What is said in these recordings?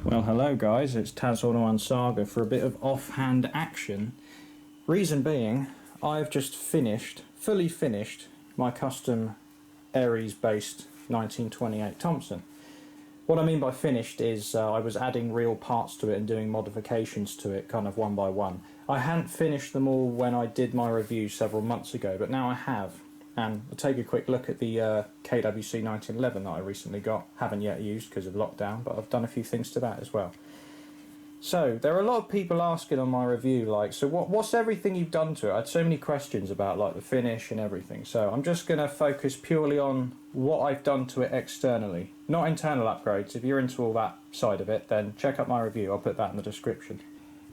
Well, hello guys, it's Taz Saga for a bit of offhand action. Reason being, I've just fully finished my custom Aries based 1928 Thompson. What I mean by finished is I was adding real parts to it and doing modifications to it kind of one by one. I hadn't finished them all when I did my review several months ago, but now I have. And I'll take a quick look at the KWC 1911 that I recently got. Haven't yet used because of lockdown, but I've done a few things to that as well. So, there are a lot of people asking on my review, like, so what's everything you've done to it? I had so many questions about, like, the finish and everything. So, I'm just going to focus purely on what I've done to it externally. Not internal upgrades. If you're into all that side of it, then check out my review. I'll put that in the description.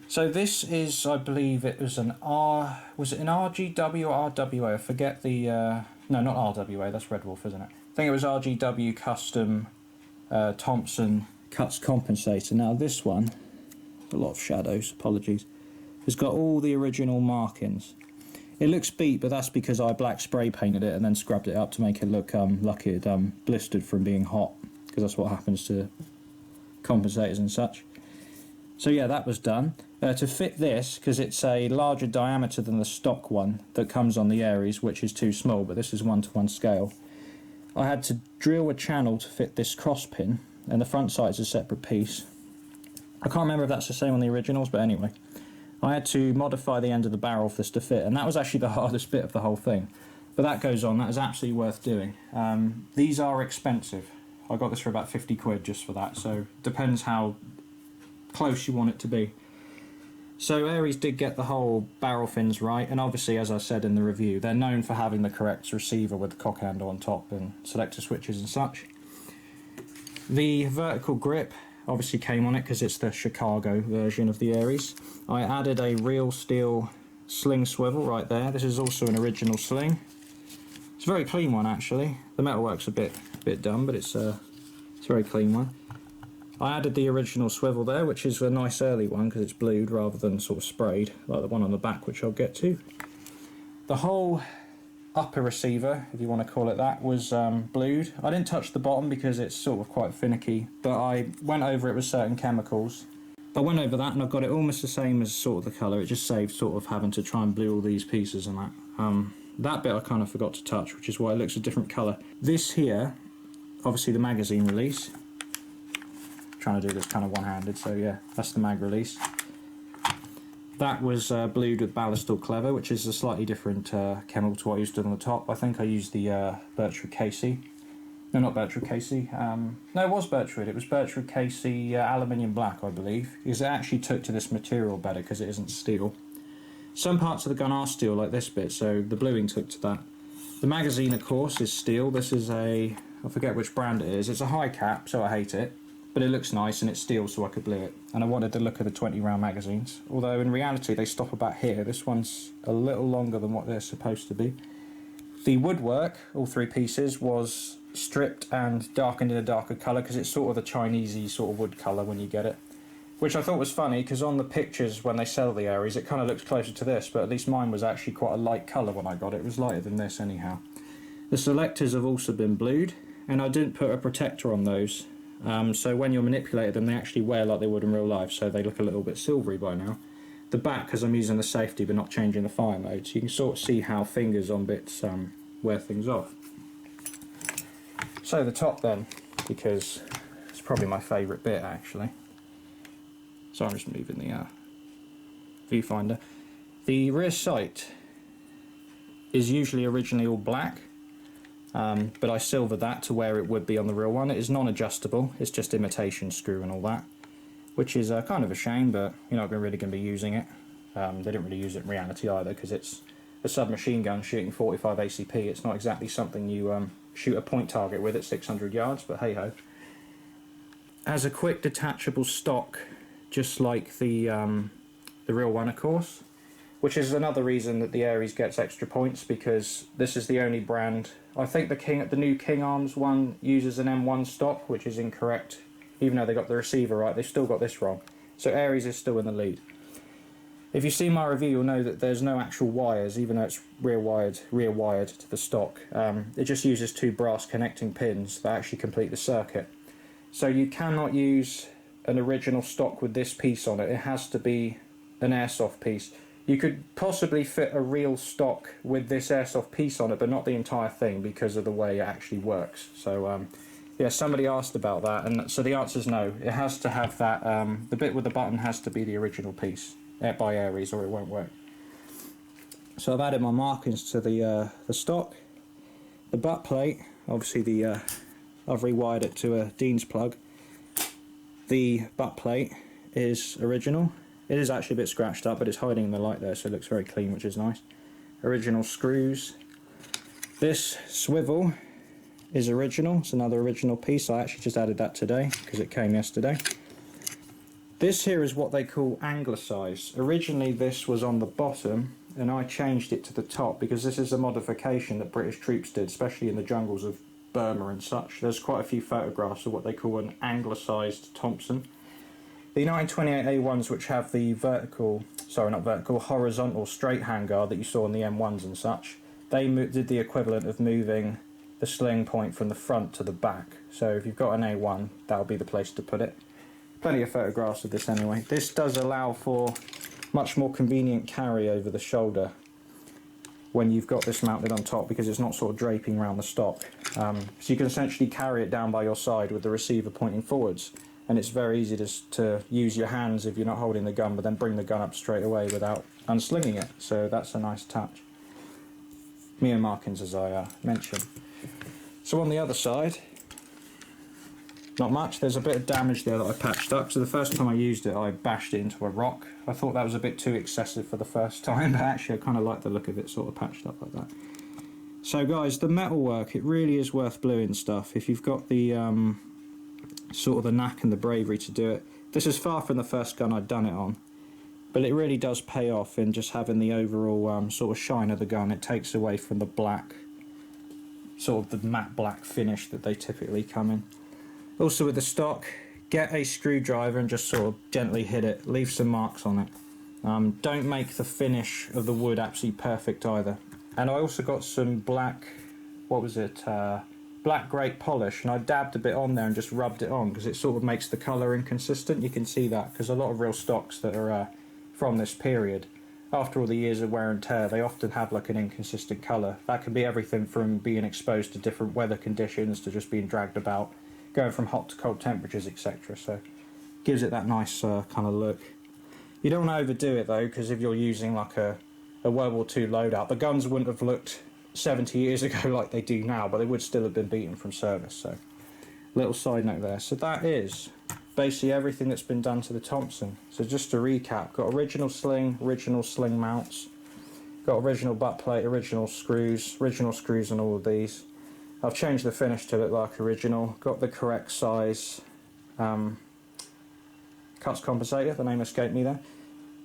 So this is, I believe it was an was it an RGW or RWA? I forget the, no, not RWA, that's Red Wolf, isn't it? I think it was RGW Custom Thompson Cuts Compensator. Now this one, a lot of shadows, apologies, has got all the original markings. It looks beat, but that's because I black spray painted it and then scrubbed it up to make it look like it blistered from being hot, because that's what happens to compensators and such. So yeah, that was done. To fit this, because it's a larger diameter than the stock one that comes on the Aries, which is too small, but this is 1:1 scale, I had to drill a channel to fit this cross pin, and the front sight is a separate piece. I can't remember if that's the same on the originals, but anyway. I had to modify the end of the barrel for this to fit, and that was actually the hardest bit of the whole thing. But that goes on, that is absolutely worth doing. These are expensive. I got this for about 50 quid just for that, so depends how close you want it to be. So Aries did get the whole barrel fins right, and obviously, as I said in the review, they're known for having the correct receiver with the cock handle on top and selector switches and such. The vertical grip obviously came on it because it's the Chicago version of the Aries. I added a real steel sling swivel right there. This is also an original sling. It's a very clean one actually. The metalwork's a bit done, but it's a very clean one. I added the original swivel there, which is a nice early one because it's blued rather than sort of sprayed, like the one on the back, which I'll get to. The whole upper receiver, if you want to call it that, was blued. I didn't touch the bottom because it's sort of quite finicky, but I went over it with certain chemicals. I went over that and I've got it almost the same as sort of the colour. It just saved sort of having to try and blue all these pieces and that. That bit I kind of forgot to touch, which is why it looks a different colour. This here, obviously the magazine release. Trying to do this kind of one-handed, so yeah, that's the mag release. That was blued with Ballistol Clever, which is a slightly different chemical to what I used on the top. I think I used the Birchwood KC. No, not Birchwood KC. No, it was Birchwood. It was Birchwood KC Aluminium Black, I believe, because it actually took to this material better because it isn't steel. Some parts of the gun are steel, like this bit, so the bluing took to that. The magazine, of course, is steel. This is I forget which brand it is. It's a high cap, so I hate it. But it looks nice and it's steel, so I could blue it. And I wanted the look of the 20-round magazines. Although in reality they stop about here. This one's a little longer than what they're supposed to be. The woodwork, all three pieces, was stripped and darkened in a darker colour because it's sort of the Chinesey sort of wood colour when you get it. Which I thought was funny because on the pictures when they sell the Aries it kind of looks closer to this, but at least mine was actually quite a light colour when I got it. It was lighter than this anyhow. The selectors have also been blued, and I didn't put a protector on those. So when you're manipulating them, they actually wear like they would in real life, so they look a little bit silvery by now. The back, because I'm using the safety but not changing the fire mode, so you can sort of see how fingers on bits wear things off. So the top then, because it's probably my favourite bit actually. So I'm just moving the viewfinder. The rear sight is usually originally all black. But I silvered that to where it would be on the real one. It is non-adjustable, it's just imitation screw and all that, which is kind of a shame, but you're not really going to be using it. They didn't really use it in reality either, because it's a submachine gun shooting 45 ACP. It's not exactly something you shoot a point target with at 600 yards, but hey-ho. As a quick detachable stock, just like the real one, of course, which is another reason that the Aries gets extra points, because this is the only brand. I think the new King Arms one uses an M1 stock, which is incorrect. Even though they got the receiver right, they've still got this wrong. So Aries is still in the lead. If you see my review, you'll know that there's no actual wires, even though it's rear wired to the stock. It just uses two brass connecting pins that actually complete the circuit. So you cannot use an original stock with this piece on it. It has to be an Airsoft piece. You could possibly fit a real stock with this Airsoft piece on it, but not the entire thing because of the way it actually works. So yeah, somebody asked about that, and so the answer is no. It has to have that, the bit with the button has to be the original piece by Aries, or it won't work. So I've added my markings to the stock. The butt plate, obviously I've rewired it to a Dean's plug. The butt plate is original. It is actually a bit scratched up, but it's hiding in the light there, so it looks very clean, which is nice. Original screws. This swivel is original. It's another original piece. I actually just added that today because it came yesterday. This here is what they call anglicized. Originally this was on the bottom, and I changed it to the top because this is a modification that British troops did, especially in the jungles of Burma and such. There's quite a few photographs of what they call an Anglicized Thompson. The 1928A1s, which have the horizontal straight handguard that you saw on the M1s and such, they did the equivalent of moving the sling point from the front to the back. So if you've got an A1, that'll be the place to put it. Plenty of photographs of this anyway. This does allow for much more convenient carry over the shoulder when you've got this mounted on top, because it's not sort of draping around the stock. So you can essentially carry it down by your side with the receiver pointing forwards, and it's very easy to use your hands if you're not holding the gun, but then bring the gun up straight away without unslinging it. So that's a nice touch. Mirror markings, as I mentioned. So on the other side, not much. There's a bit of damage there that I patched up. So the first time I used it, I bashed it into a rock. I thought that was a bit too excessive for the first time, but actually I kind of like the look of it sort of patched up like that. So guys, the metalwork, it really is worth bluing stuff if you've got the sort of the knack and the bravery to do it. This is far from the first gun I'd done it on, but it really does pay off in just having the overall sort of shine of the gun. It takes away from the black, sort of the matte black finish that they typically come in. Also with the stock, get a screwdriver and just sort of gently hit it, leave some marks on it. Don't make the finish of the wood absolutely perfect either. And I also got some black, black grape polish, and I dabbed a bit on there and just rubbed it on because it sort of makes the colour inconsistent. You can see that because a lot of real stocks that are from this period, after all the years of wear and tear, they often have like an inconsistent colour. That can be everything from being exposed to different weather conditions to just being dragged about, going from hot to cold temperatures, etc. So gives it that nice kind of look. You don't want to overdo it though, because if you're using like a World War II loadout, the guns wouldn't have looked 70 years ago like they do now, but they would still have been beaten from service. So little side note there. So that is basically everything that's been done to the Thompson. So just to recap, got original sling mounts, got original butt plate, original screws on all of these. I've changed the finish to look like original, got the correct size cuts compensator, the name escaped me there.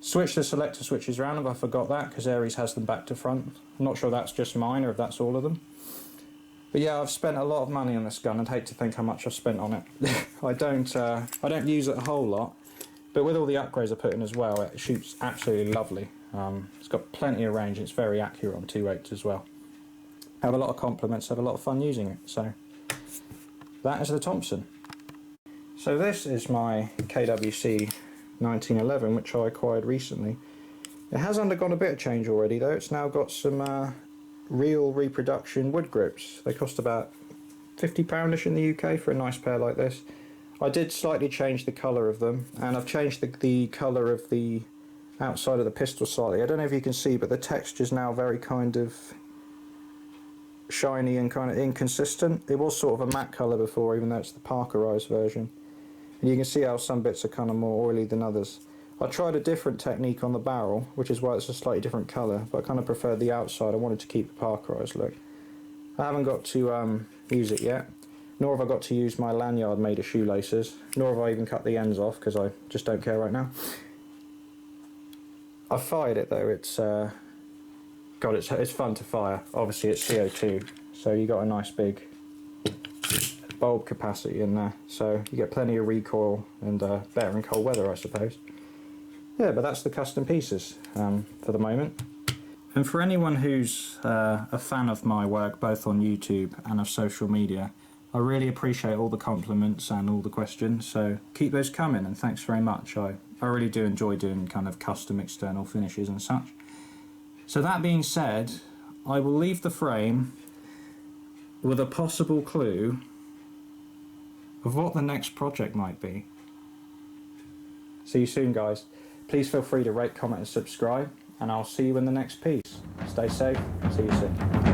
Switched the selector switches around if I forgot that, because Aries has them back to front. I'm not sure that's just mine or if that's all of them. But yeah, I've spent a lot of money on this gun. I'd hate to think how much I've spent on it. I don't use it a whole lot, but with all the upgrades I put in as well, it shoots absolutely lovely. It's got plenty of range, it's very accurate on 2.8 as well. Have a lot of compliments, have a lot of fun using it. So that is the Thompson. So this is my KWC 1911, which I acquired recently. It has undergone a bit of change already though. It's now got some real reproduction wood grips. They cost about £50-ish in the UK for a nice pair like this. I did slightly change the colour of them, and I've changed the colour of the outside of the pistol slightly. I don't know if you can see, but the texture is now very kind of shiny and kind of inconsistent. It was sort of a matte colour before, even though it's the Parkerized version. And you can see how some bits are kind of more oily than others. I tried a different technique on the barrel, which is why it's a slightly different colour, but I kind of preferred the outside. I wanted to keep the Parkerized look. I haven't got to use it yet, nor have I got to use my lanyard made of shoelaces, nor have I even cut the ends off because I just don't care right now. I fired it though. It's it's fun to fire. Obviously it's CO2, so you got a nice big bulb capacity in there, so you get plenty of recoil and better in cold weather, I suppose. Yeah, but that's the custom pieces for the moment. And for anyone who's a fan of my work, both on YouTube and of social media, I really appreciate all the compliments and all the questions, so keep those coming, and thanks very much. I really do enjoy doing kind of custom external finishes and such. So that being said, I will leave the frame with a possible clue of what the next project might be. See you soon, guys. Please feel free to rate, comment and subscribe, and I'll see you in the next piece. Stay safe. See you soon.